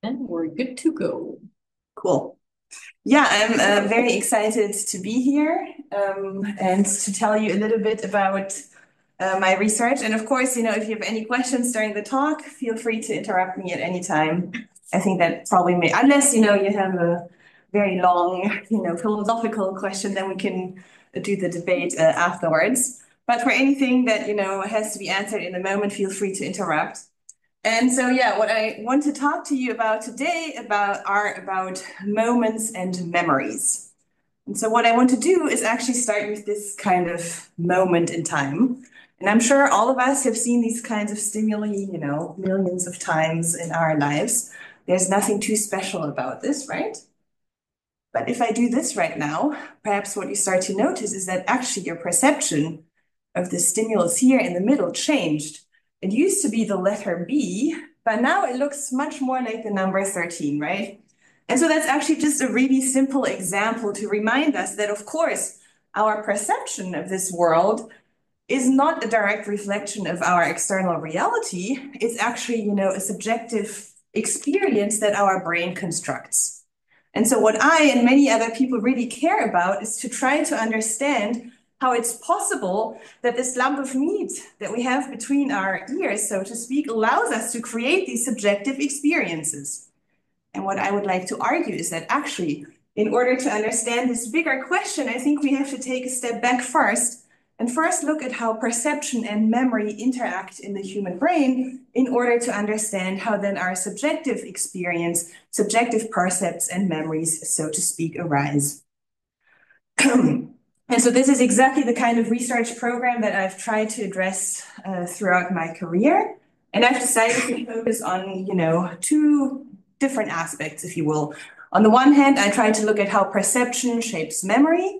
And we're good to go. Cool. Yeah, I'm very excited to be here and to tell you a little bit about my research. And of course, if you have any questions during the talk, feel free to interrupt me at any time. I think that probably may, unless, you have a very long, philosophical question, then we can do the debate afterwards. But for anything that, has to be answered in the moment, feel free to interrupt. And so, yeah, what I want to talk to you about today are about moments and memories. And so what I want to do is actually start with this kind of moment in time. And I'm sure all of us have seen these kinds of stimuli, millions of times in our lives. There's nothing too special about this, right? But if I do this right now, perhaps what you start to notice is that actually your perception of the stimulus here in the middle changed. It used to be the letter B, but now it looks much more like the number 13, right? And so that's actually just a really simple example to remind us that, of course, our perception of this world is not a direct reflection of our external reality. It's actually, a subjective experience that our brain constructs. And so what I and many other people really care about is to try to understand how it's possible that this lump of meat that we have between our ears, so to speak, allows us to create these subjective experiences. And what I would like to argue is that actually, in order to understand this bigger question, I think we have to take a step back first and first look at how perception and memory interact in the human brain in order to understand how then our subjective experience, subjective percepts and memories, so to speak, arise. And so this is exactly the kind of research program that I've tried to address throughout my career. And I've decided to focus on, two different aspects, if you will. On the one hand, I try to look at how perception shapes memory,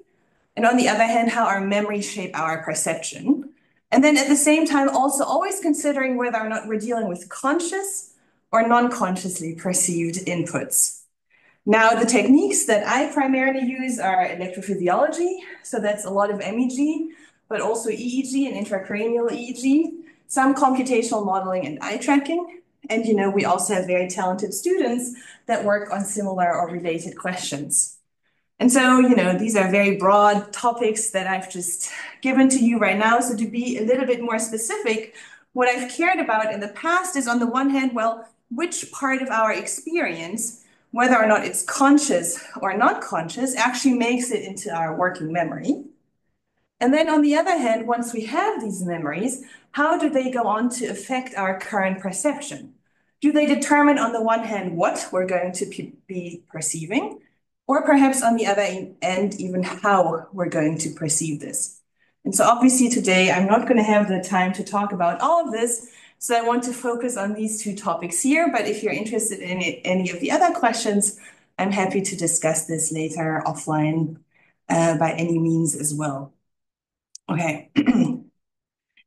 and on the other hand, how our memories shape our perception. And then at the same time, also always considering whether or not we're dealing with conscious or non-consciously perceived inputs. Now, the techniques that I primarily use are electrophysiology, so that's a lot of MEG, but also EEG and intracranial EEG, some computational modeling and eye tracking. And, we also have very talented students that work on similar or related questions. And so, these are very broad topics that I've just given to you right now. So to be a little bit more specific, what I've cared about in the past is on the one hand, well, which part of our experience, whether or not it's conscious or not conscious, actually makes it into our working memory. And then on the other hand, once we have these memories, how do they go on to affect our current perception? Do they determine, on the one hand, what we're going to be perceiving, or perhaps on the other end, even how we're going to perceive this? And so obviously today, I'm not going to have the time to talk about all of this, so I want to focus on these two topics here, but if you're interested in any of the other questions, I'm happy to discuss this later offline by any means as well. Okay.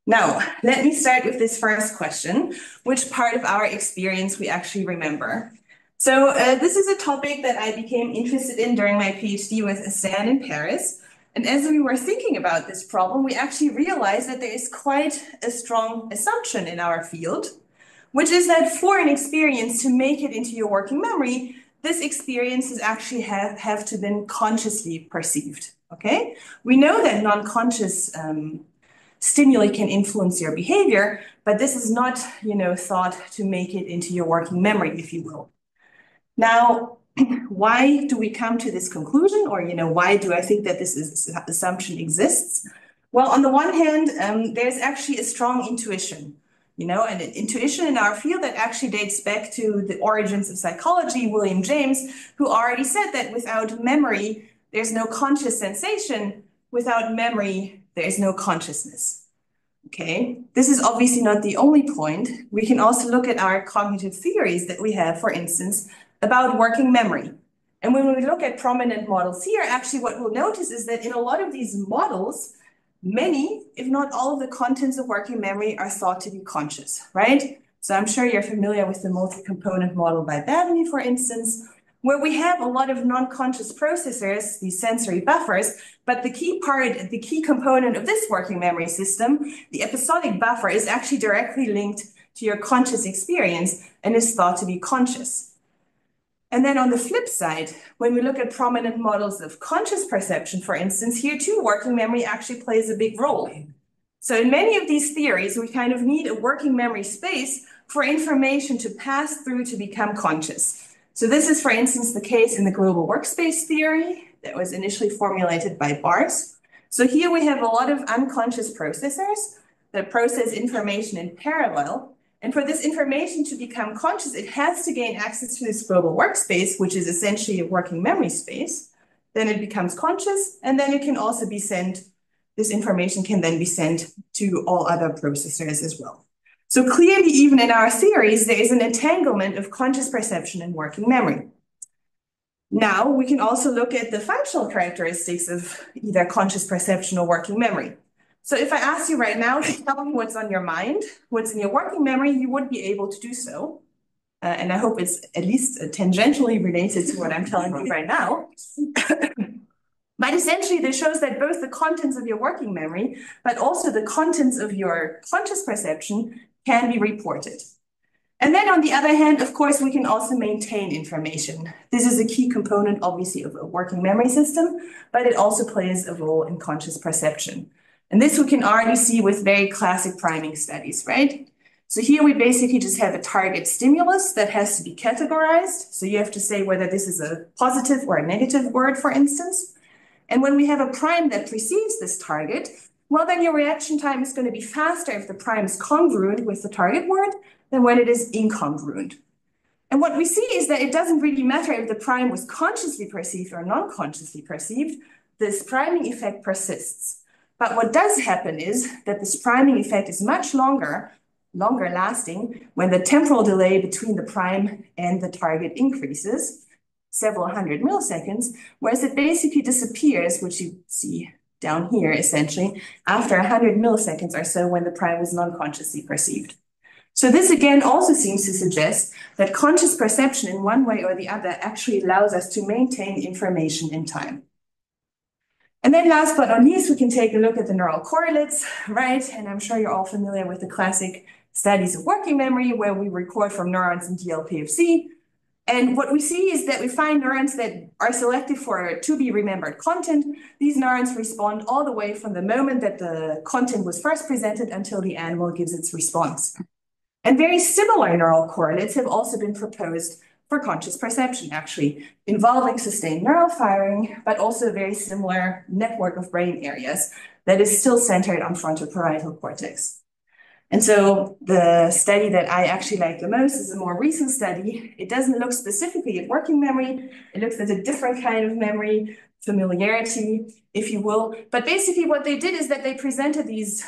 Now, let me start with this first question. Which part of our experience we actually remember? So this is a topic that I became interested in during my PhD with Hassan in Paris. And as we were thinking about this problem, we actually realized that there is quite a strong assumption in our field, which is that for an experience to make it into your working memory, this experience has actually have to been consciously perceived. Okay, we know that non-conscious stimuli can influence your behavior, but this is not, thought to make it into your working memory, if you will. Now, why do we come to this conclusion, or why do I think that this assumption exists? Well, on the one hand, there's actually a strong intuition. And an intuition in our field that actually dates back to the origins of psychology, William James, who already said that without memory, there's no conscious sensation. Without memory, there's no consciousness. Okay, this is obviously not the only point. We can also look at our cognitive theories that we have, for instance, about working memory. And when we look at prominent models here, actually what we'll notice is that in a lot of these models, many, if not all of the contents of working memory are thought to be conscious, right? So I'm sure you're familiar with the multi-component model by Babney, for instance, where we have a lot of non-conscious processors, these sensory buffers, but the key component of this working memory system, the episodic buffer, is actually directly linked to your conscious experience and is thought to be conscious. And then on the flip side, when we look at prominent models of conscious perception, for instance, here too, working memory actually plays a big role. So in many of these theories, we kind of need a working memory space for information to pass through to become conscious. So this is, for instance, the case in the global workspace theory that was initially formulated by Bars. So here we have a lot of unconscious processors that process information in parallel. And for this information to become conscious, it has to gain access to this global workspace, which is essentially a working memory space. Then it becomes conscious, and then it can also be sent, this information can then be sent to all other processors as well. So clearly, even in our theories, there is an entanglement of conscious perception and working memory. Now, we can also look at the functional characteristics of either conscious perception or working memory. So if I ask you right now to tell me what's on your mind, what's in your working memory, you would be able to do so. And I hope it's at least tangentially related to what I'm telling you right now. But essentially, this shows that both the contents of your working memory, but also the contents of your conscious perception can be reported. And then on the other hand, of course, we can also maintain information. This is a key component, obviously, of a working memory system, but it also plays a role in conscious perception. And this we can already see with very classic priming studies, right? So here we basically just have a target stimulus that has to be categorized. So you have to say whether this is a positive or a negative word, for instance. And when we have a prime that precedes this target, well, then your reaction time is going to be faster if the prime is congruent with the target word than when it is incongruent. And what we see is that it doesn't really matter if the prime was consciously perceived or non-consciously perceived, this priming effect persists. But what does happen is that this priming effect is much longer lasting when the temporal delay between the prime and the target increases, several hundred milliseconds, whereas it basically disappears, which you see down here essentially, after 100 milliseconds or so when the prime is non-consciously perceived. So this again also seems to suggest that conscious perception in one way or the other actually allows us to maintain information in time. And then last but not least, we can take a look at the neural correlates, right? And I'm sure you're all familiar with the classic studies of working memory where we record from neurons in DLPFC. And what we see is that we find neurons that are selected for to-be-remembered content. These neurons respond all the way from the moment that the content was first presented until the animal gives its response. And very similar neural correlates have also been proposed for conscious perception, actually, involving sustained neural firing, but also a very similar network of brain areas that is still centered on frontoparietal cortex. And so the study that I actually like the most is a more recent study. It doesn't look specifically at working memory. It looks at a different kind of memory, familiarity, if you will. But basically what they did is that they presented these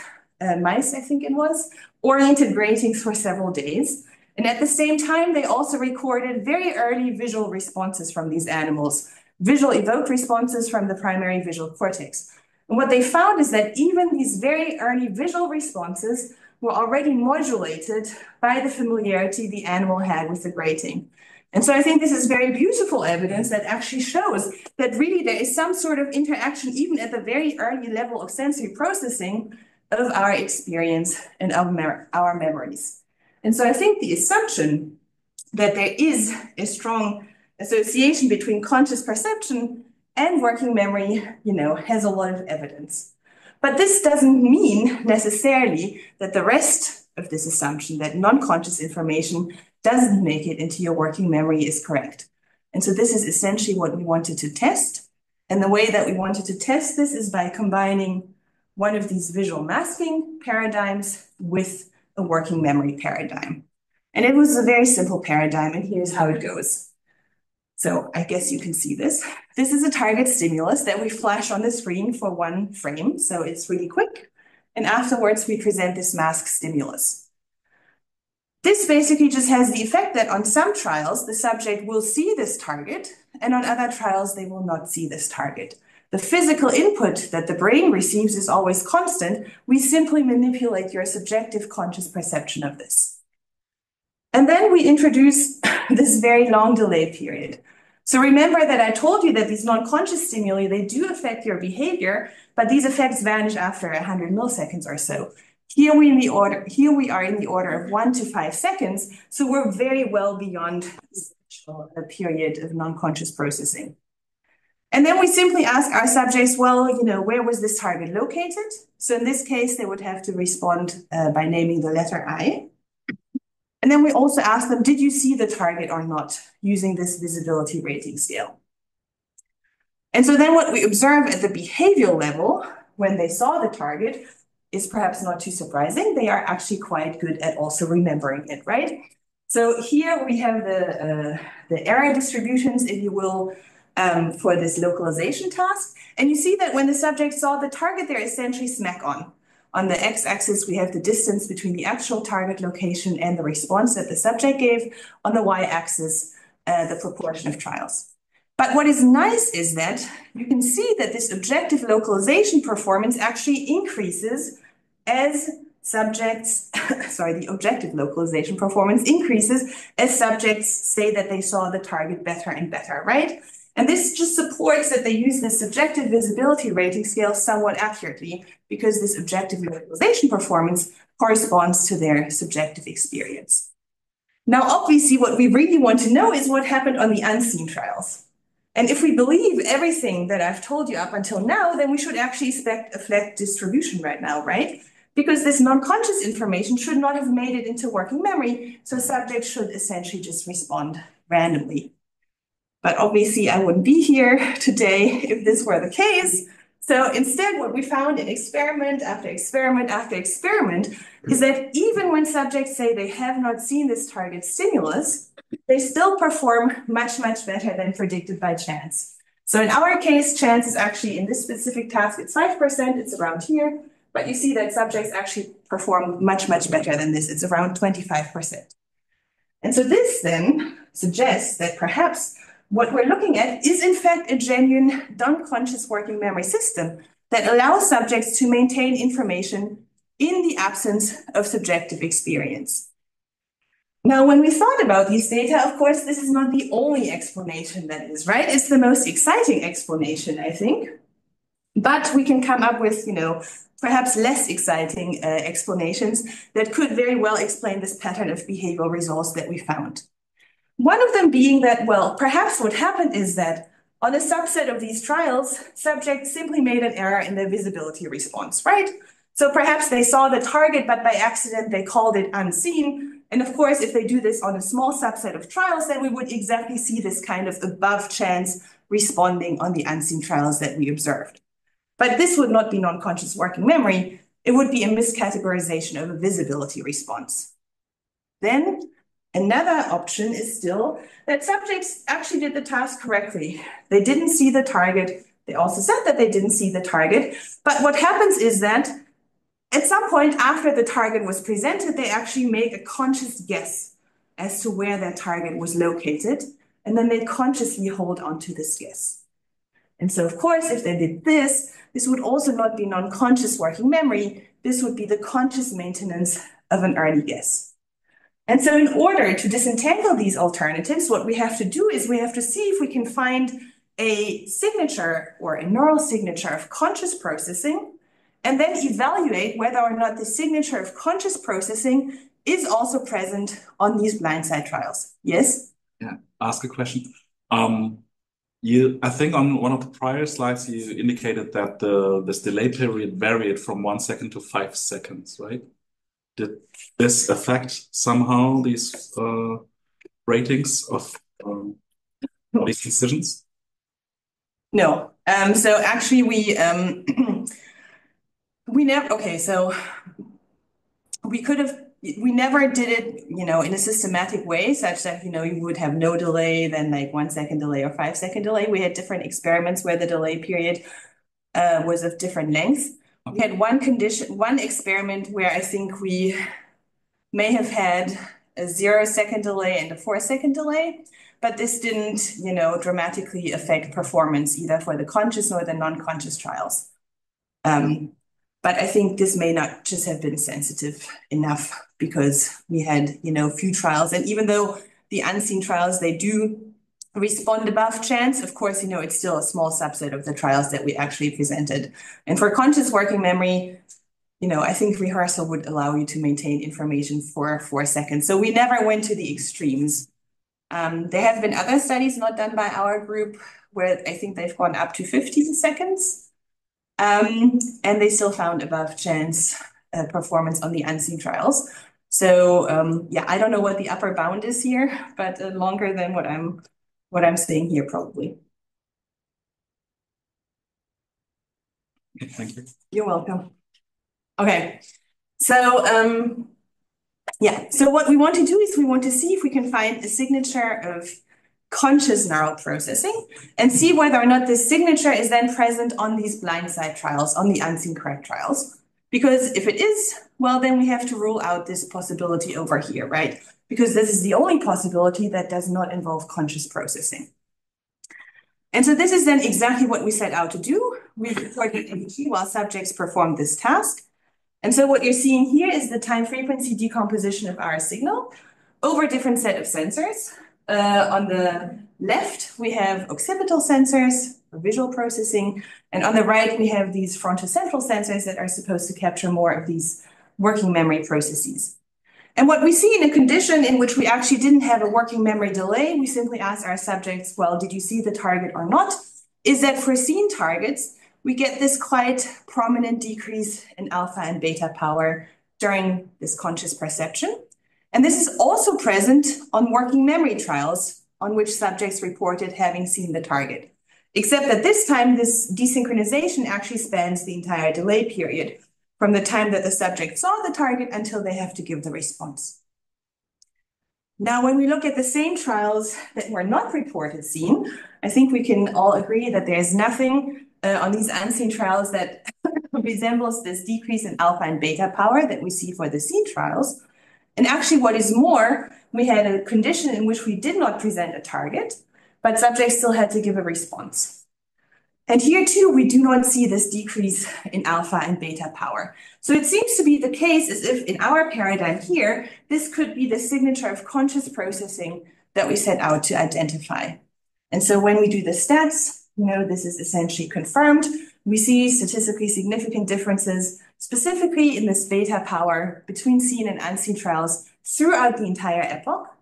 mice, I think it was, oriented gratings for several days. And at the same time, they also recorded very early visual responses from these animals, visual evoked responses from the primary visual cortex. And what they found is that even these very early visual responses were already modulated by the familiarity the animal had with the grating. And so I think this is very beautiful evidence that actually shows that really there is some sort of interaction, even at the very early level of sensory processing, of our experience and our memories. And so I think the assumption that there is a strong association between conscious perception and working memory, has a lot of evidence. But this doesn't mean necessarily that the rest of this assumption, that non-conscious information doesn't make it into your working memory, is correct. And so this is essentially what we wanted to test. And the way that we wanted to test this is by combining one of these visual masking paradigms with a working memory paradigm. And it was a very simple paradigm, and here's how it goes. So I guess you can see this. This is a target stimulus that we flash on the screen for one frame, so it's really quick. And afterwards, we present this masked stimulus. This basically just has the effect that on some trials, the subject will see this target, and on other trials, they will not see this target. The physical input that the brain receives is always constant. We simply manipulate your subjective conscious perception of this. And then we introduce this very long delay period. So remember that I told you that these non-conscious stimuli, they do affect your behavior, but these effects vanish after 100 milliseconds or so. Here we are in the order of 1 to 5 seconds, so we're very well beyond this. initial period of non-conscious processing. And then we simply ask our subjects, well, where was this target located? So in this case, they would have to respond by naming the letter I. And then we also ask them, did you see the target or not, using this visibility rating scale? And so then what we observe at the behavioral level, when they saw the target, is perhaps not too surprising. They are actually quite good at also remembering it, right? So here we have the error distributions, if you will, for this localization task. And you see that when the subject saw the target, they're essentially smack on. On the x-axis, we have the distance between the actual target location and the response that the subject gave. On the y-axis, the proportion of trials. But what is nice is that you can see that this objective localization performance actually increases as subjects, the objective localization performance increases as subjects say that they saw the target better and better, right? And this just supports that they use the subjective visibility rating scale somewhat accurately because this objective localization performance corresponds to their subjective experience. Now, obviously, what we really want to know is what happened on the unseen trials. And if we believe everything that I've told you up until now, then we should actually expect a flat distribution right now, right? Because this non-conscious information should not have made it into working memory, so subjects should essentially just respond randomly. But obviously, I wouldn't be here today if this were the case. So instead, what we found in experiment after experiment after experiment is that even when subjects say they have not seen this target stimulus, they still perform much, much better than predicted by chance. So in our case, chance is actually in this specific task, it's 5%, it's around here. But you see that subjects actually perform much, much better than this. It's around 25%. And so this then suggests that perhaps what we're looking at is in fact a genuine non-conscious working memory system that allows subjects to maintain information in the absence of subjective experience. Now, when we thought about these data, of course, this is not the only explanation that is, right? It's the most exciting explanation, I think. But we can come up with, perhaps less exciting explanations that could very well explain this pattern of behavioral results that we found. One of them being that, well, perhaps what happened is that on a subset of these trials, subjects simply made an error in their visibility response, right? So perhaps they saw the target, but by accident, they called it unseen. And of course, if they do this on a small subset of trials, then we would exactly see this kind of above chance responding on the unseen trials that we observed. But this would not be non-conscious working memory. It would be a miscategorization of a visibility response. Then another option is still that subjects actually did the task correctly. They didn't see the target. They also said that they didn't see the target. But what happens is that at some point after the target was presented, they actually make a conscious guess as to where that target was located. And then they consciously hold on to this guess. And so, of course, if they did this, this would also not be non-conscious working memory. This would be the conscious maintenance of an early guess. And so in order to disentangle these alternatives, what we have to do is we have to see if we can find a signature or a neural signature of conscious processing, and then evaluate whether or not the signature of conscious processing is also present on these blindside trials. Yes? Yeah, ask a question. I think on one of the prior slides, you indicated that this delay period varied from 1 second to 5 seconds, right? Did this affect somehow these ratings of these decisions? No. So actually, we never. Okay, so we never did it, in a systematic way, such that you would have no delay, then like 1 second delay or 5 second delay. We had different experiments where the delay period was of different lengths. We had one experiment where I think we may have had a 0 second delay and a 4 second delay, but this didn't, dramatically affect performance either for the conscious or the non-conscious trials. But I think this may not just have been sensitive enough because we had, few trials. And even though the unseen trials, they do respond above chance, of course, it's still a small subset of the trials that we actually presented. And for conscious working memory, I think rehearsal would allow you to maintain information for 4 seconds. So we never went to the extremes There have been other studies not done by our group where I think they've gone up to 50 seconds. And they still found above chance performance on the unseen trials. So yeah, I don't know what the upper bound is here, but longer than what I'm saying here probably. Okay, thank you. You're welcome. Okay, so yeah, so what we want to do is we want to see if we can find a signature of conscious neural processing and see whether or not this signature is then present on these blindside trials, on the unseen correct trials. Because if it is, well, then we have to rule out this possibility over here, right? Because this is the only possibility that does not involve conscious processing. And so this is then exactly what we set out to do. We recorded EEG while subjects performed this task. And so what you're seeing here is the time frequency decomposition of our signal over a different set of sensors. On the left, we have occipital sensors for visual processing. And on the right, we have these frontocentral sensors that are supposed to capture more of these working memory processes. And what we see in a condition in which we actually didn't have a working memory delay, we simply ask our subjects, well, did you see the target or not? Is that for seen targets, we get this quite prominent decrease in alpha and beta power during this conscious perception. And this is also present on working memory trials on which subjects reported having seen the target. Except that this time, this desynchronization actually spans the entire delay period, from the time that the subject saw the target until they have to give the response. Now, when we look at the same trials that were not reported seen, I think we can all agree that there's nothing on these unseen trials that resembles this decrease in alpha and beta power that we see for the seen trials. And actually, what is more, we had a condition in which we did not present a target, but subjects still had to give a response. And here too, we do not see this decrease in alpha and beta power. So it seems to be the case as if in our paradigm here, this could be the signature of conscious processing that we set out to identify. And so when we do the stats, this is essentially confirmed. We see statistically significant differences, specifically in this beta power between seen and unseen trials throughout the entire epoch.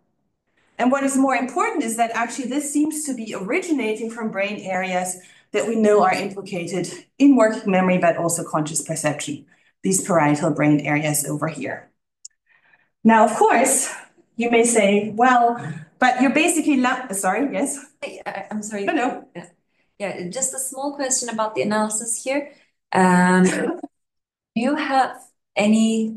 And what is more important is that actually this seems to be originating from brain areas that we know are implicated in working memory, but also conscious perception, these parietal brain areas over here. Now, of course, you may say, well, but you're basically, sorry, yes? I'm sorry. No. Yeah, just a small question about the analysis here. Do you have any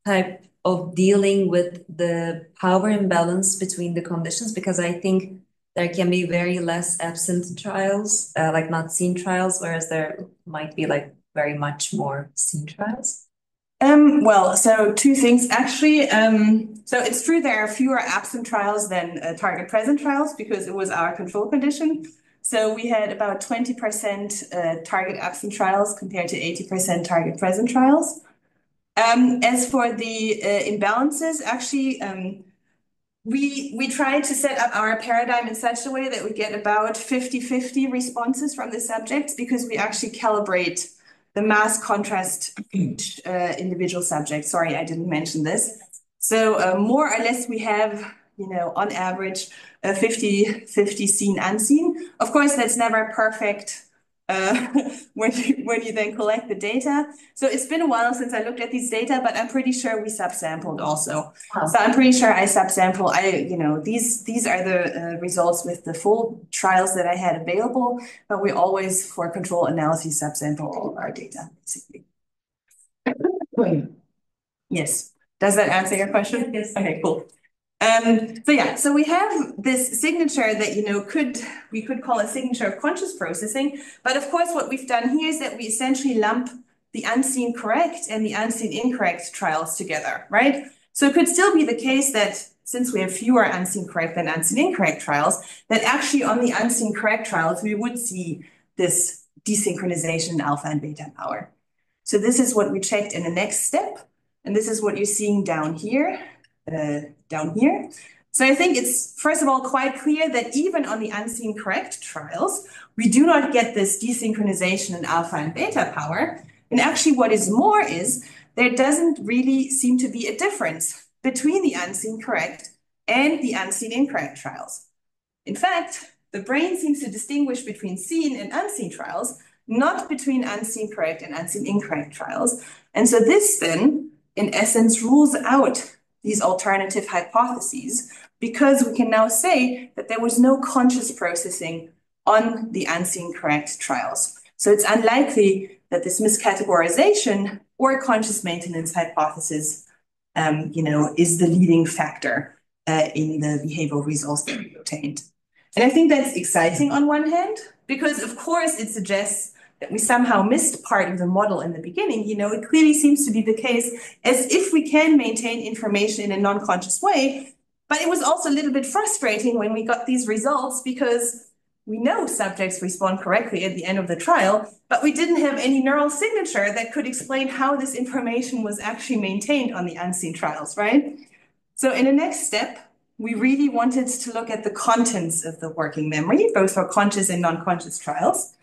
type of dealing with the power imbalance between the conditions? Because I think there can be very less absent trials, like not seen trials, whereas there might be very much more seen trials. Well, so two things actually. So it's true there are fewer absent trials than target present trials because it was our control condition. So we had about 20% target absent trials compared to 80% target present trials. As for the imbalances, actually, we try to set up our paradigm in such a way that we get about 50-50 responses from the subjects because we actually calibrate the mass contrast each individual subject. Sorry, I didn't mention this. So more or less we have, on average, 50-50 seen, unseen. Of course, that's never perfect when you then collect the data. So it's been a while since I looked at these data, but I'm pretty sure we subsampled also. Oh. So I'm pretty sure I subsample. These are the results with the full trials that I had available, but we always, for control analysis, subsample all of our data, basically. Yes. Does that answer your question? Yes. Okay, cool. So we have this signature that, we could call a signature of conscious processing. But of course, what we've done here is that we essentially lump the unseen correct and the unseen incorrect trials together, right? So it could still be the case that since we have fewer unseen correct than unseen incorrect trials, that actually on the unseen correct trials, we would see this desynchronization in alpha and beta power. So this is what we checked in the next step. And this is what you're seeing down here. So I think it's, first of all, quite clear that even on the unseen correct trials, we do not get this desynchronization in alpha and beta power. And actually what is more is there doesn't really seem to be a difference between the unseen correct and the unseen incorrect trials. In fact, the brain seems to distinguish between seen and unseen trials, not between unseen correct and unseen incorrect trials. And so this then, in essence, rules out these alternative hypotheses, because we can now say that there was no conscious processing on the unseen correct trials. So it's unlikely that this miscategorization or conscious maintenance hypothesis, is the leading factor in the behavioral results that we obtained. And I think that's exciting on one hand, because of course it suggests that we somehow missed part of the model in the beginning. It clearly seems to be the case as if we can maintain information in a non-conscious way. But it was also a little bit frustrating when we got these results, because we know subjects respond correctly at the end of the trial, but we didn't have any neural signature that could explain how this information was actually maintained on the unseen trials, right? So in the next step, we really wanted to look at the contents of the working memory, both for conscious and non-conscious trials.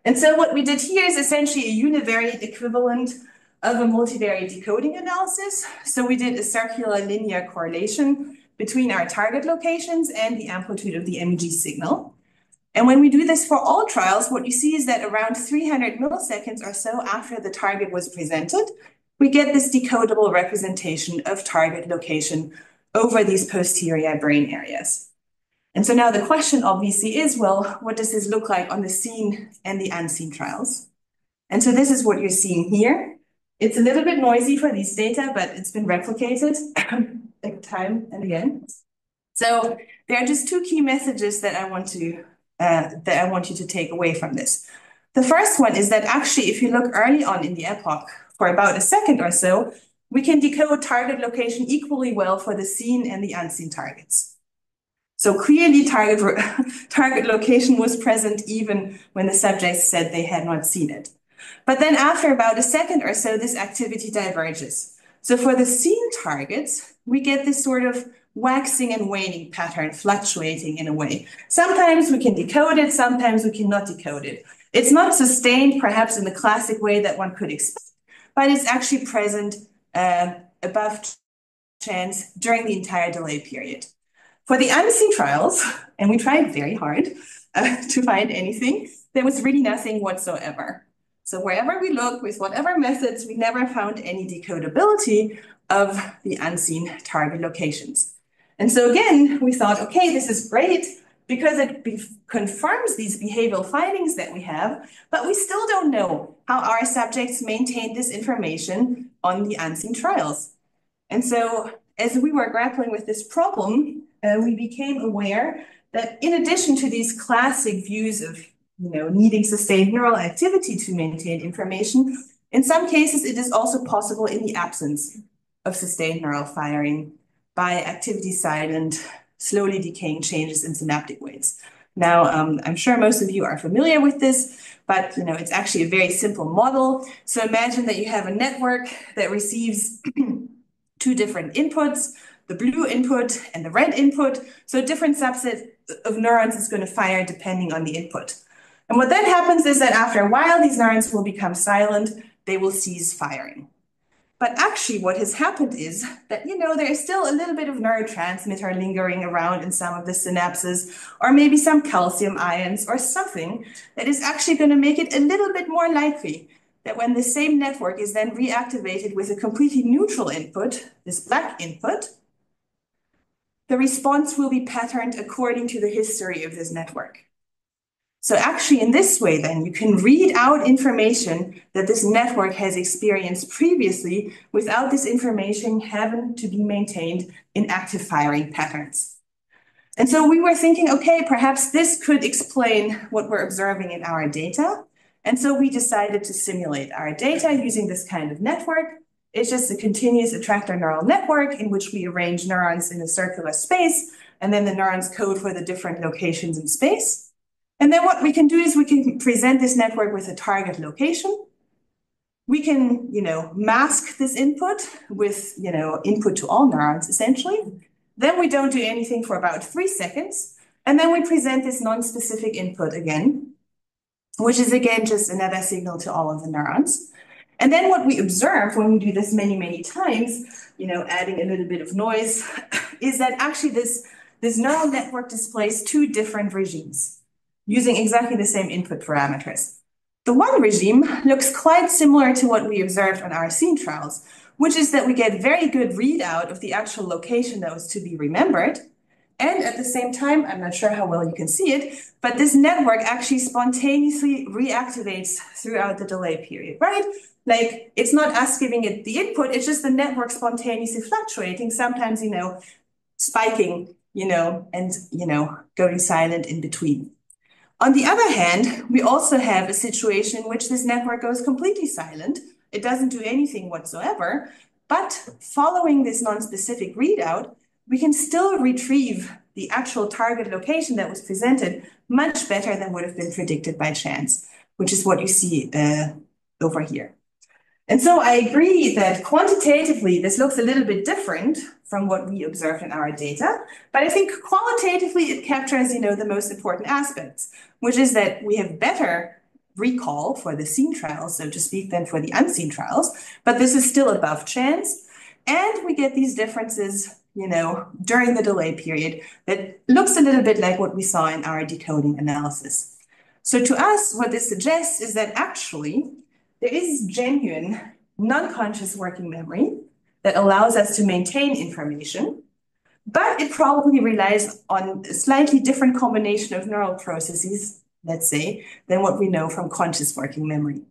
And so what we did here is essentially a univariate equivalent of a multivariate decoding analysis. So we did a circular linear correlation between our target locations and the amplitude of the MEG signal. And when we do this for all trials, what you see is that around 300 milliseconds or so after the target was presented, we get this decodable representation of target location over these posterior brain areas. And so now the question obviously is, well, what does this look like on the seen and the unseen trials? And so this is what you're seeing here. It's a little bit noisy for these data, but it's been replicated time and again. So there are just two key messages that I want you to take away from this. The first one is that actually, if you look early on in the epoch, for about a second or so, we can decode target location equally well for the seen and the unseen targets. So clearly target location was present even when the subjects said they had not seen it. But then after about a second or so, this activity diverges. So for the seen targets, we get this sort of waxing and waning pattern, fluctuating in a way. Sometimes we can decode it, sometimes we cannot decode it. It's not sustained perhaps in the classic way that one could expect, but it's actually present above chance during the entire delay period. For the unseen trials, and we tried very hard to find anything, there was really nothing whatsoever. So wherever we looked, with whatever methods, we never found any decodability of the unseen target locations. And so again, we thought, okay, this is great because it confirms these behavioral findings that we have, but we still don't know how our subjects maintain this information on the unseen trials. And so as we were grappling with this problem, we became aware that in addition to these classic views of needing sustained neural activity to maintain information, in some cases it is also possible in the absence of sustained neural firing by activity-silent, slowly decaying changes in synaptic weights. Now, I'm sure most of you are familiar with this, but it's actually a very simple model. So imagine that you have a network that receives two different inputs, the blue input and the red input. So a different subset of neurons is going to fire depending on the input. And what then happens is that after a while, these neurons will become silent, they will cease firing. But actually what has happened is that, there is still a little bit of neurotransmitter lingering around in some of the synapses, or maybe some calcium ions or something that is actually going to make it a little bit more likely that when the same network is then reactivated with a completely neutral input, this black input, the response will be patterned according to the history of this network. So actually in this way, then, you can read out information that this network has experienced previously without this information having to be maintained in active firing patterns. And so we were thinking, okay, perhaps this could explain what we're observing in our data. And so we decided to simulate our data using this kind of network. It's just a continuous attractor neural network in which we arrange neurons in a circular space, and then the neurons code for the different locations in space. And then what we can do is we can present this network with a target location. We can, mask this input with, input to all neurons, essentially. Then we don't do anything for about 3 seconds. And then we present this non-specific input again, which is, again, just another signal to all of the neurons. And then what we observe when we do this many, many times, adding a little bit of noise is that actually this neural network displays two different regimes using exactly the same input parameters. The one regime looks quite similar to what we observed on our scene trials, which is that we get very good readout of the actual location that was to be remembered. And at the same time, I'm not sure how well you can see it, but this network actually spontaneously reactivates throughout the delay period, right? Like, it's not us giving it the input, it's just the network spontaneously fluctuating, sometimes, spiking, and, going silent in between. On the other hand, we also have a situation in which this network goes completely silent. It doesn't do anything whatsoever, but following this non-specific readout, we can still retrieve the actual target location that was presented much better than would have been predicted by chance, which is what you see over here. And so I agree that quantitatively, this looks a little bit different from what we observed in our data, but I think qualitatively it captures, the most important aspects, which is that we have better recall for the seen trials, so to speak, than for the unseen trials, but this is still above chance. And we get these differences, during the delay period that looks a little bit like what we saw in our decoding analysis. So to us, what this suggests is that actually there is genuine non-conscious working memory that allows us to maintain information, but it probably relies on a slightly different combination of neural processes, let's say, than what we know from conscious working memory.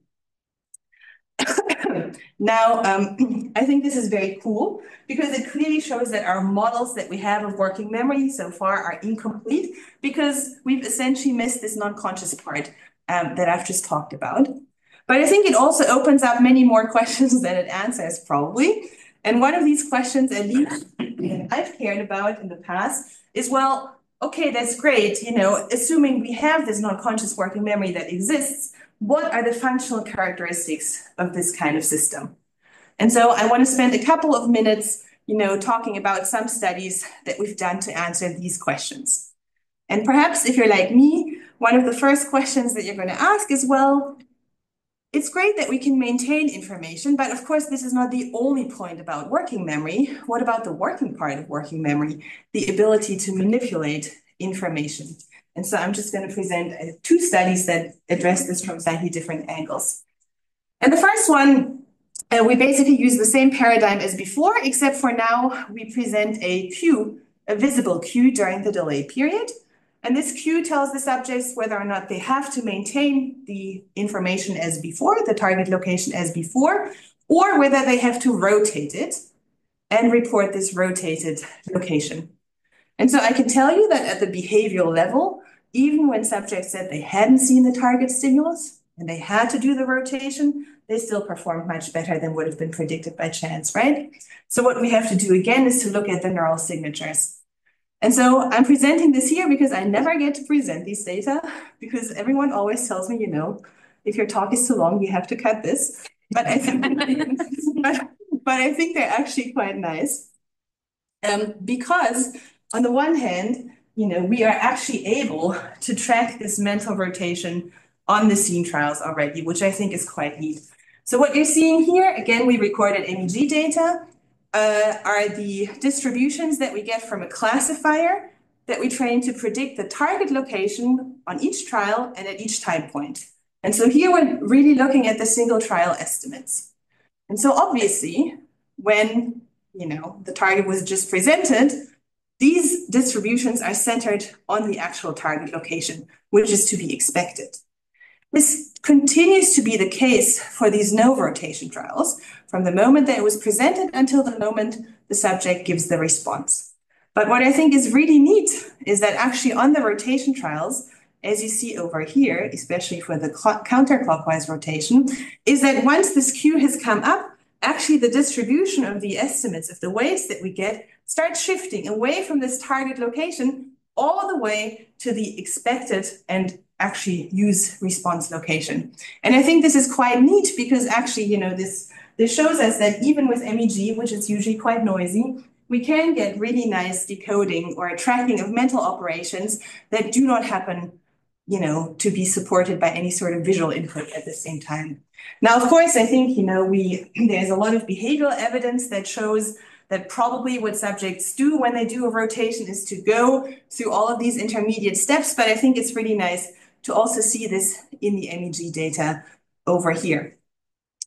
Now, I think this is very cool because it clearly shows that our models that we have of working memory so far are incomplete because we've essentially missed this non-conscious part that I've just talked about. But I think it also opens up many more questions than it answers, probably. And one of these questions, at least I've cared about in the past, is, well, okay, that's great. Assuming we have this non-conscious working memory that exists, what are the functional characteristics of this kind of system? And so I want to spend a couple of minutes, talking about some studies that we've done to answer these questions. And perhaps if you're like me, one of the first questions that you're going to ask is, well, it's great that we can maintain information, but of course, this is not the only point about working memory. What about the working part of working memory, the ability to manipulate information? And so I'm just going to present two studies that address this from slightly different angles. And the first one, we basically use the same paradigm as before, except for now we present a cue, a visible cue during the delay period. And this cue tells the subjects whether or not they have to maintain the information as before, the target location as before, or whether they have to rotate it and report this rotated location. And so I can tell you that at the behavioral level, even when subjects said they hadn't seen the target stimulus and they had to do the rotation, they still performed much better than would have been predicted by chance, right? So what we have to do again is to look at the neural signatures. And so I'm presenting this here because I never get to present these data because everyone always tells me, if your talk is too long, you have to cut this. But I think, but I think they're actually quite nice. Because on the one hand, we are actually able to track this mental rotation on the scene trials already, which I think is quite neat. So what you're seeing here, again, we recorded MEG data, are the distributions that we get from a classifier that we train to predict the target location on each trial and at each time point. And so here we're really looking at the single trial estimates. And so obviously, when the target was just presented, these distributions are centered on the actual target location, which is to be expected. This continues to be the case for these no rotation trials, from the moment that it was presented until the moment the subject gives the response. But what I think is really neat is that actually on the rotation trials, as you see over here, especially for the counterclockwise rotation, is that once this cue has come up, actually the distribution of the estimates of the weights that we get starts shifting away from this target location all the way to the expected and actually use response location. And I think this is quite neat because actually, this shows us that even with MEG, which is usually quite noisy, we can get really nice decoding or tracking of mental operations that do not happen, to be supported by any sort of visual input at the same time. Now, of course, I think, there's a lot of behavioral evidence that shows that probably what subjects do when they do a rotation is to go through all of these intermediate steps, but I think it's really nice to also see this in the MEG data over here.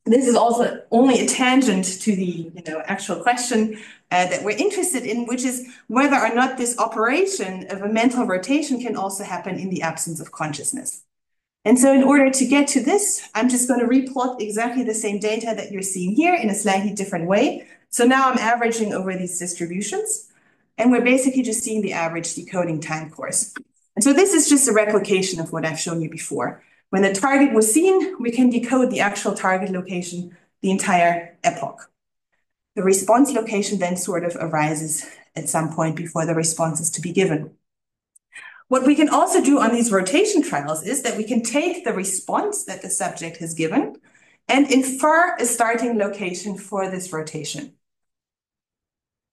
This is also only a tangent to the actual question that we're interested in, which is whether or not this operation of a mental rotation can also happen in the absence of consciousness. And so in order to get to this, I'm just going to replot exactly the same data that you're seeing here in a slightly different way. So now I'm averaging over these distributions, and we're basically just seeing the average decoding time course. And so this is just a replication of what I've shown you before. When the target was seen, we can decode the actual target location the entire epoch. The response location then sort of arises at some point before the response is to be given. What we can also do on these rotation trials is that we can take the response that the subject has given and infer a starting location for this rotation.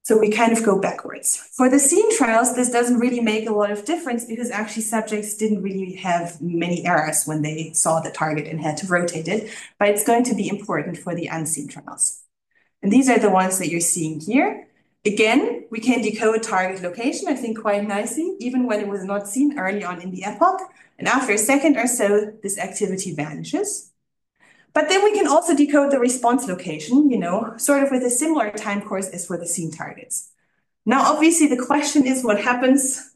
So we kind of go backwards. For the scene trials, this doesn't really make a lot of difference because actually subjects didn't really have many errors when they saw the target and had to rotate it, but it's going to be important for the unseen trials. And these are the ones that you're seeing here. Again, we can decode target location, I think, quite nicely, even when it was not seen early on in the epoch. And after a second or so, this activity vanishes. But then we can also decode the response location, sort of with a similar time course as for the scene targets. Now, obviously, the question is what happens,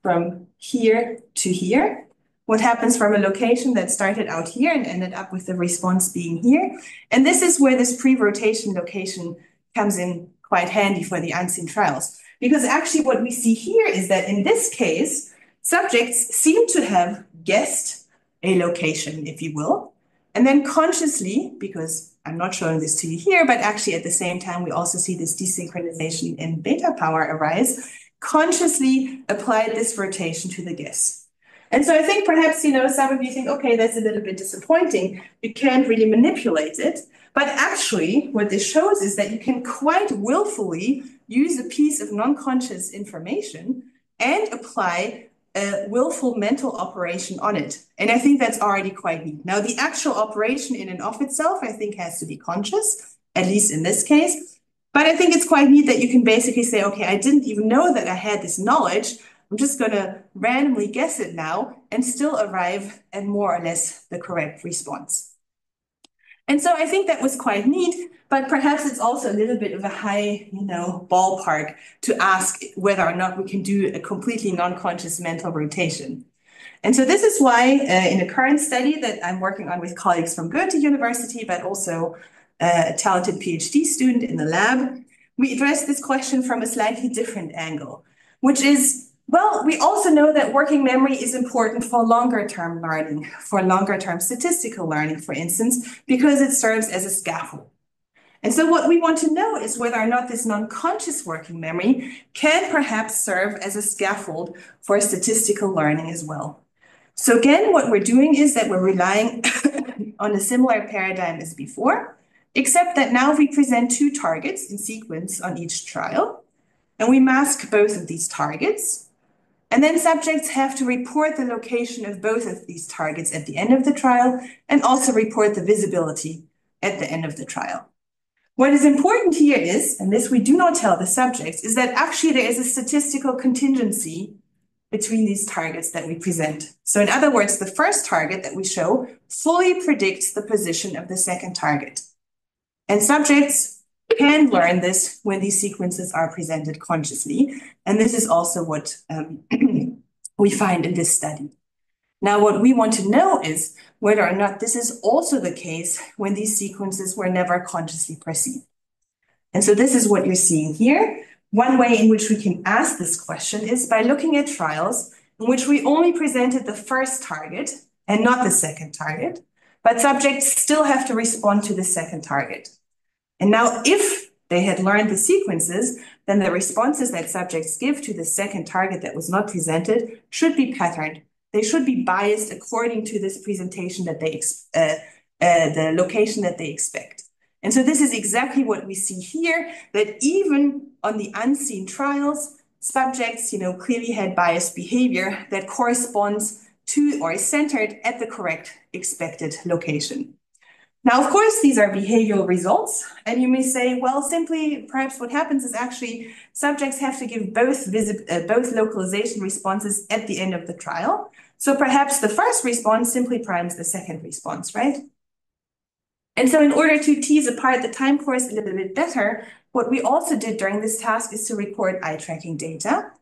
from here to here? What happens from a location that started out here and ended up with the response being here? And this is where this pre-rotation location comes in quite handy for the unseen trials. Because actually what we see here is that in this case, subjects seem to have guessed a location, if you will, and then consciously, because I'm not showing this to you here, but actually at the same time, we also see this desynchronization in beta power arise, consciously applied this rotation to the guess. And so I think perhaps, some of you think, okay, that's a little bit disappointing. You can't really manipulate it. But actually, what this shows is that you can quite willfully use a piece of non-conscious information and apply a willful mental operation on it. And I think that's already quite neat. Now, the actual operation in and of itself, I think, has to be conscious, at least in this case. But I think it's quite neat that you can basically say, okay, I didn't even know that I had this knowledge. I'm just going to randomly guess it now and still arrive at more or less the correct response. And so I think that was quite neat, but perhaps it's also a little bit of a high, ballpark to ask whether or not we can do a completely non-conscious mental rotation. And so this is why in a current study that I'm working on with colleagues from Goethe University, but also a talented PhD student in the lab, we address this question from a slightly different angle, which is, well, we also know that working memory is important for longer-term learning, for longer-term statistical learning, for instance, because it serves as a scaffold. And so what we want to know is whether or not this non-conscious working memory can perhaps serve as a scaffold for statistical learning as well. So again, what we're doing is that we're relying on a similar paradigm as before, except that now we present two targets in sequence on each trial, and we mask both of these targets. And then subjects have to report the location of both of these targets at the end of the trial and also report the visibility at the end of the trial. What is important here is, and this we do not tell the subjects, is that actually there is a statistical contingency between these targets that we present. So in other words, the first target that we show fully predicts the position of the second target. And subjects can learn this when these sequences are presented consciously. And this is also what we find in this study. Now, what we want to know is whether or not this is also the case when these sequences were never consciously perceived. And so this is what you're seeing here. One way in which we can ask this question is by looking at trials in which we only presented the first target and not the second target, but subjects still have to respond to the second target. And now if they had learned the sequences, then the responses that subjects give to the second target that was not presented should be patterned. They should be biased according to this presentation that they, the location that they expect. And so this is exactly what we see here, that even on the unseen trials, subjects, clearly had biased behavior that corresponds to or is centered at the correct expected location. Now, of course, these are behavioral results, and you may say, well, simply, perhaps what happens is actually subjects have to give both localization responses at the end of the trial. So perhaps the first response simply primes the second response, right? And so in order to tease apart the time course a little bit better, what we also did during this task is to record eye tracking data.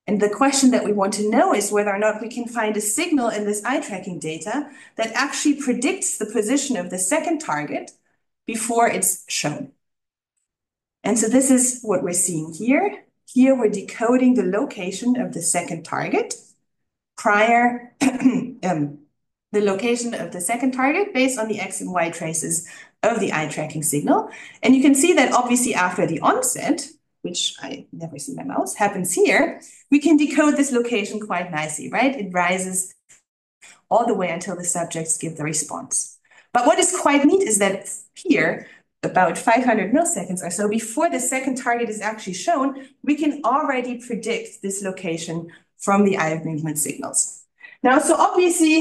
And the question that we want to know is whether or not we can find a signal in this eye tracking data that actually predicts the position of the second target before it's shown. And so this is what we're seeing here. Here we're decoding the location of the second target prior, the location of the second target based on the X and Y traces of the eye tracking signal. And you can see that obviously after the onset, which I never see my mouse, happens here, we can decode this location quite nicely, right? It rises all the way until the subjects give the response. But what is quite neat is that here, about 500 milliseconds or so before the second target is actually shown, we can already predict this location from the eye movement signals. Now, so obviously,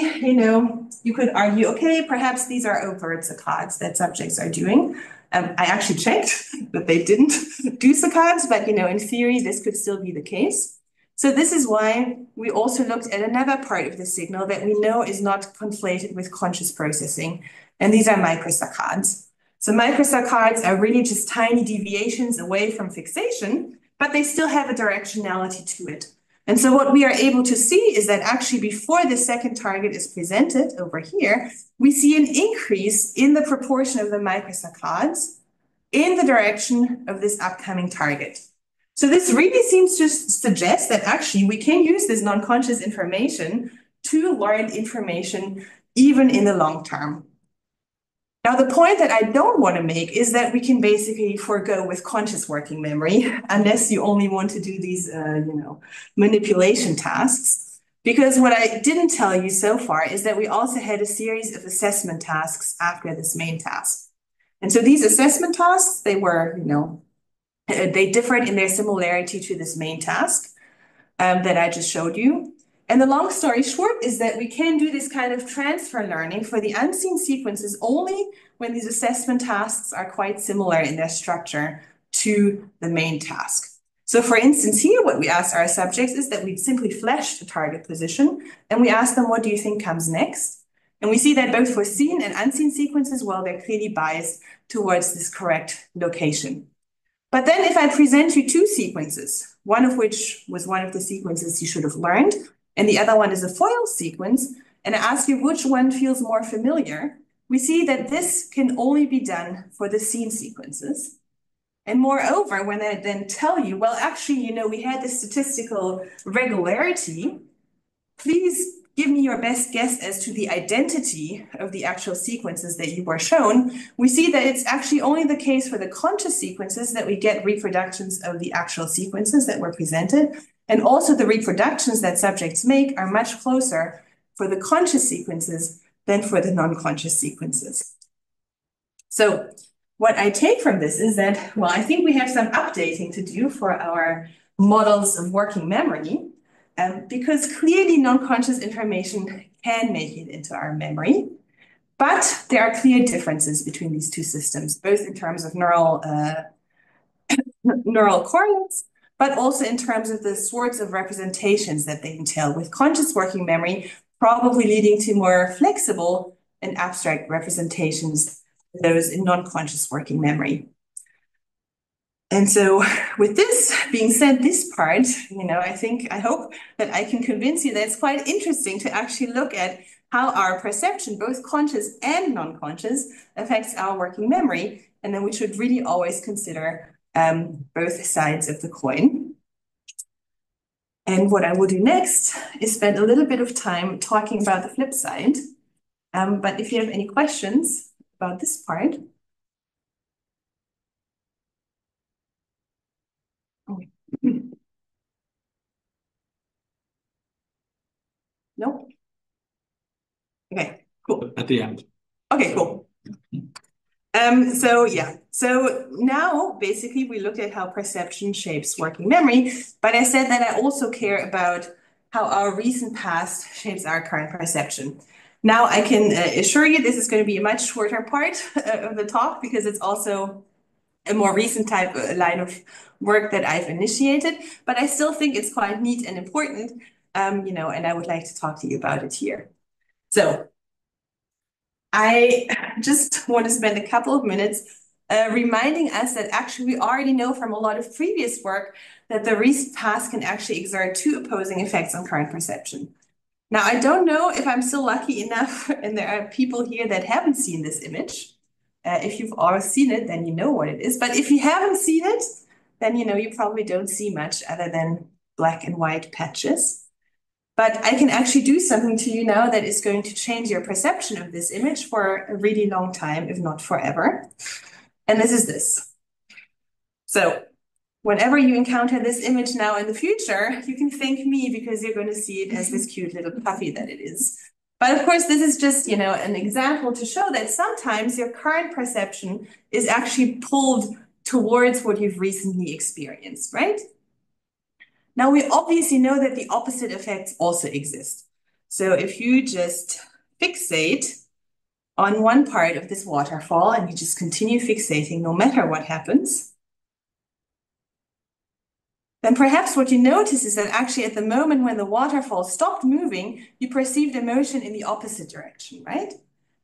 you could argue, okay, perhaps these are overt saccades that subjects are doing. I actually checked that they didn't do saccades, but in theory, this could still be the case. So this is why we also looked at another part of the signal that we know is not conflated with conscious processing, and these are microsaccades. So microsaccades are really just tiny deviations away from fixation, but they still have a directionality to it. And so what we are able to see is that actually before the second target is presented over here, we see an increase in the proportion of the microsaccades in the direction of this upcoming target. So this really seems to suggest that actually we can use this non-conscious information to learn information even in the long term. Now, the point that I don't want to make is that we can basically forego with conscious working memory unless you only want to do these, manipulation tasks. Because what I didn't tell you so far is that we also had a series of assessment tasks after this main task. And so these assessment tasks, they were, they differed in their similarity to this main task that I just showed you. And the long story short is that we can do this kind of transfer learning for the unseen sequences only when these assessment tasks are quite similar in their structure to the main task. So for instance, here, what we asked our subjects is that we'd simply flash the target position, and we asked them, what do you think comes next? And we see that both for seen and unseen sequences, well, they're clearly biased towards this correct location. But then if I present you two sequences, one of which was one of the sequences you should have learned, and the other one is a FOIL sequence, and I ask you which one feels more familiar, we see that this can only be done for the seen sequences. And moreover, when I then tell you, well, actually, we had this statistical regularity, please give me your best guess as to the identity of the actual sequences that you were shown, we see that it's actually only the case for the conscious sequences that we get reproductions of the actual sequences that were presented. And also the reproductions that subjects make are much closer for the conscious sequences than for the non-conscious sequences. So what I take from this is that, well, I think we have some updating to do for our models of working memory, because clearly non-conscious information can make it into our memory, but there are clear differences between these two systems, both in terms of neural correlates, but also in terms of the sorts of representations that they entail, with conscious working memory probably leading to more flexible and abstract representations than those in non-conscious working memory. And so with this being said, this part, I hope that I can convince you that it's quite interesting to actually look at how our perception, both conscious and non-conscious, affects our working memory. And then we should really always consider both sides of the coin. And what I will do next is spend a little bit of time talking about the flip side. But if you have any questions about this part. Nope. Okay, cool. At the end. Okay, cool. So now basically we looked at how perception shapes working memory, but I said that I also care about how our recent past shapes our current perception. Now I can assure you this is going to be a much shorter part of the talk because it's also a more recent type line of work that I've initiated, but I still think it's quite neat and important, and I would like to talk to you about it here. So I just want to spend a couple of minutes reminding us that actually we already know from a lot of previous work that the recent past can actually exert two opposing effects on current perception. Now, I don't know if I'm still lucky enough, and there are people here that haven't seen this image. If you've all seen it, then you know what it is. But if you haven't seen it, then you probably don't see much other than black and white patches. But I can actually do something to you now that is going to change your perception of this image for a really long time, if not forever. And this is this. So whenever you encounter this image now in the future, you can thank me because you're going to see it as this cute little puppy that it is. But of course, this is just, an example to show that sometimes your current perception is actually pulled towards what you've recently experienced, right? Now, we obviously know that the opposite effects also exist. So if you just fixate on one part of this waterfall and you just continue fixating no matter what happens, then perhaps what you notice is that actually at the moment when the waterfall stopped moving, you perceived a motion in the opposite direction, right?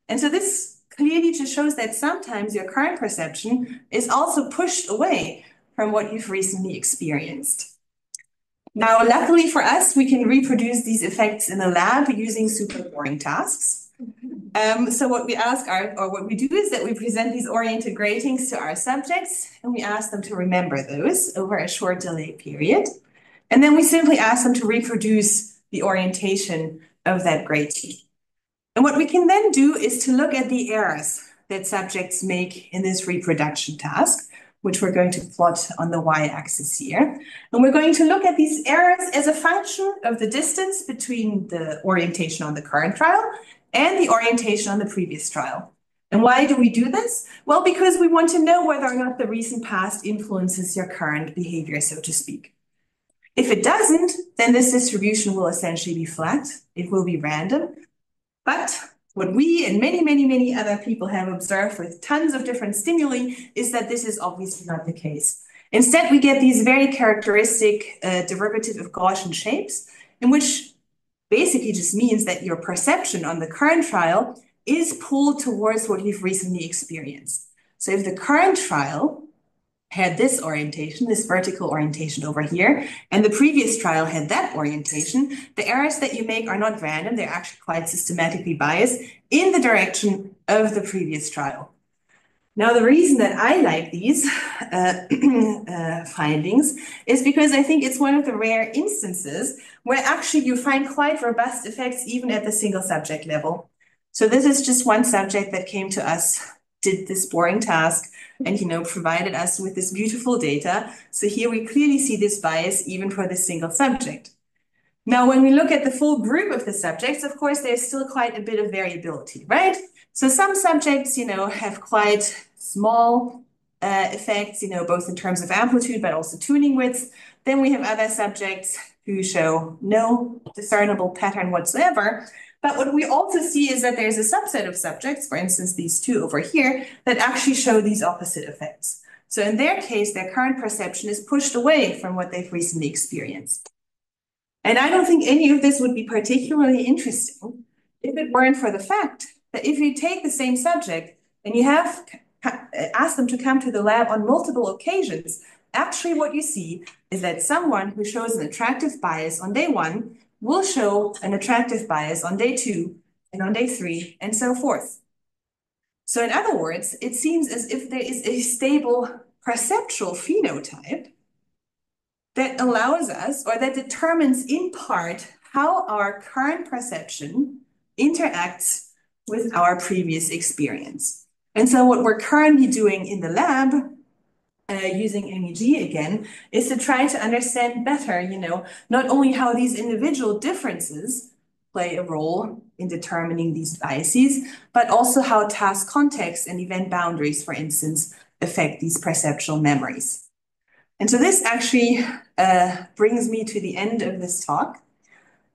And so this clearly just shows that sometimes your current perception is also pushed away from what you've recently experienced. Now, luckily for us, we can reproduce these effects in the lab using super boring tasks. So what we what we do is that we present these oriented gratings to our subjects, and we ask them to remember those over a short delay period. And then we simply ask them to reproduce the orientation of that grating. And what we can then do is to look at the errors that subjects make in this reproduction task, which we're going to plot on the y-axis here. And we're going to look at these errors as a function of the distance between the orientation on the current trial and the orientation on the previous trial. And why do we do this? Well, because we want to know whether or not the recent past influences your current behavior, so to speak. If it doesn't, then this distribution will essentially be flat. It will be random. But what we and many, many, many other people have observed with tons of different stimuli is that this is obviously not the case. Instead, we get these very characteristic derivative of Gaussian shapes, in which basically just means that your perception on the current trial is pulled towards what you've recently experienced. So if the current trial had this orientation, this vertical orientation over here, and the previous trial had that orientation, the errors that you make are not random, they're actually quite systematically biased in the direction of the previous trial. Now, the reason that I like these findings is because I think it's one of the rare instances where actually you find quite robust effects even at the single subject level. So this is just one subject that came to us, did this boring task, and provided us with this beautiful data. So here we clearly see this bias even for the single subject. Now, when we look at the full group of the subjects, of course, there's still quite a bit of variability, right? So some subjects, have quite small effects, both in terms of amplitude, but also tuning widths. Then we have other subjects who show no discernible pattern whatsoever. But what we also see is that there's a subset of subjects, for instance, these two over here, that actually show these opposite effects. So in their case, their current perception is pushed away from what they've recently experienced. And I don't think any of this would be particularly interesting if it weren't for the fact that if you take the same subject and you have asked them to come to the lab on multiple occasions, actually what you see is that someone who shows an attractive bias on day 1 will show an attractive bias on day 2 and on day 3 and so forth. So in other words, it seems as if there is a stable perceptual phenotype that allows us, or that determines in part, how our current perception interacts with our previous experience. And so what we're currently doing in the lab, using MEG again, is to try to understand better, not only how these individual differences play a role in determining these biases, but also how task context and event boundaries, for instance, affect these perceptual memories. And so this actually brings me to the end of this talk.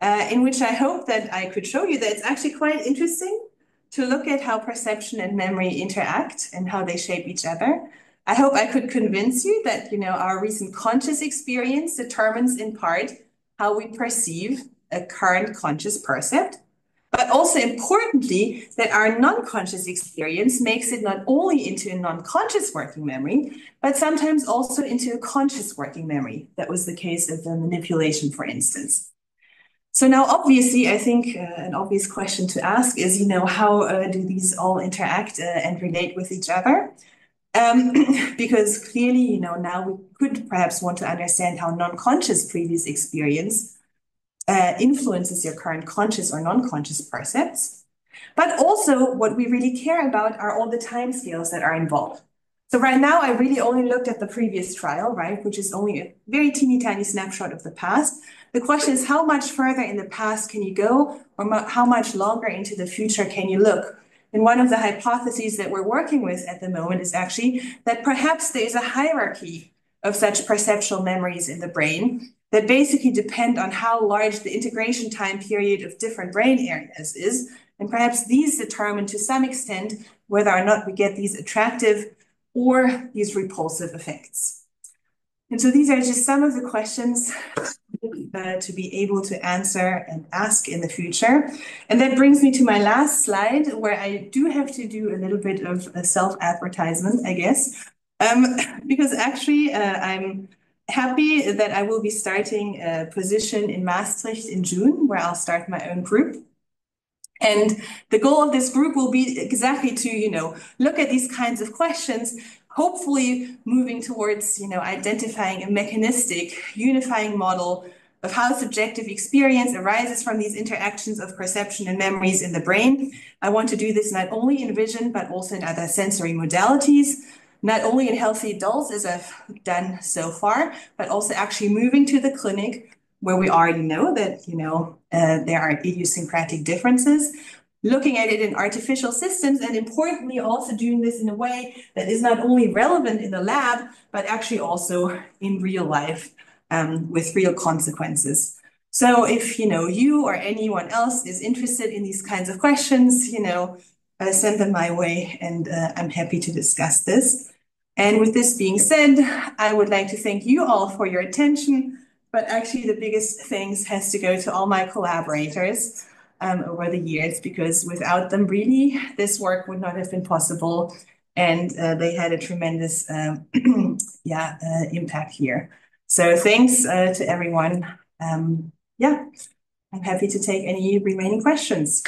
in which I hope that I could show you that it's actually quite interesting to look at how perception and memory interact and how they shape each other. I hope I could convince you that, our recent conscious experience determines in part how we perceive a current conscious percept, but also importantly, that our non-conscious experience makes it not only into a non-conscious working memory, but sometimes also into a conscious working memory. That was the case of the manipulation, for instance. So now, obviously, I think an obvious question to ask is, how do these all interact and relate with each other? Because clearly, now we could perhaps want to understand how non-conscious previous experience influences your current conscious or non-conscious percepts. But also what we really care about are all the timescales that are involved. So right now, I really only looked at the previous trial, right, which is only a very teeny tiny snapshot of the past. The question is, how much further in the past can you go, or how much longer into the future can you look? And one of the hypotheses that we're working with at the moment is actually that perhaps there is a hierarchy of such perceptual memories in the brain that basically depend on how large the integration time period of different brain areas is. And perhaps these determine to some extent whether or not we get these attractive or these repulsive effects. And so these are just some of the questions to be able to answer and ask in the future. And that brings me to my last slide, where I do have to do a little bit of a self-advertisement, I guess, because actually I'm happy that I will be starting a position in Maastricht in June, where I'll start my own group. And the goal of this group will be exactly to, look at these kinds of questions, hopefully moving towards, identifying a mechanistic, unifying model of how subjective experience arises from these interactions of perception and memories in the brain. I want to do this not only in vision, but also in other sensory modalities, not only in healthy adults, as I've done so far, but also actually moving to the clinic, where we already know that, there are idiosyncratic differences, looking at it in artificial systems, and importantly, also doing this in a way that is not only relevant in the lab, but actually also in real life with real consequences. So if, you or anyone else is interested in these kinds of questions, send them my way, and I'm happy to discuss this. And with this being said, I would like to thank you all for your attention. But actually, the biggest thanks has to go to all my collaborators over the years, because without them, really, this work would not have been possible. And they had a tremendous impact here. So thanks to everyone. I'm happy to take any remaining questions.